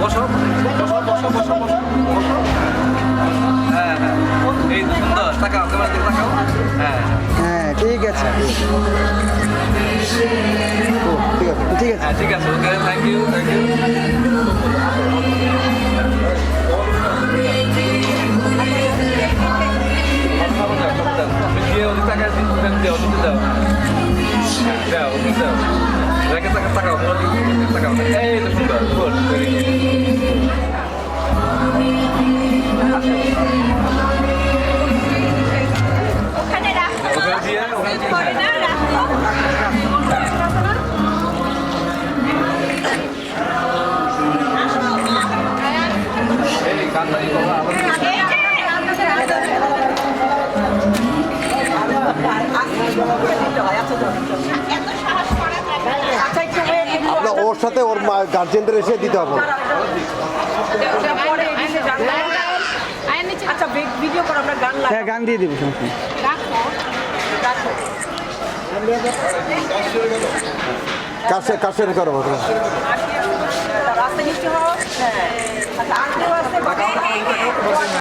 বসো বসো বসো বসো বসো বসো। হ্যাঁ হ্যাঁ, এই তো সুন্দর, তাকাও ক্যামেরা দিকে তাকাও। হ্যাঁ হ্যাঁ ঠিক আছে, ও ঠিক আছে ঠিক আছে। হ্যাঁ ঠিক আছে, ওকে, থ্যাংক ইউ থ্যাংক ইউ। এই তো সুন্দর, গুড, ভেরি গুড। ওখানে রাখো, ওখানে দিয়ে, ওখানে দিয়ে, পরে না রাখো। এই কান্দারি বাবা আবার এত সাহস করা যায় না। আমরা ওর সাথে ওর গার্জেনদের এসে দিতে হবে। আচ্ছা ভিডিও করো, আমরা গান হ্যাঁ গান দিয়ে দিবি সমস্যা নেই। কাছে করো রাস্তা নিশ্চয় হ্যাঁ আচ্ছা আনতেও আসতে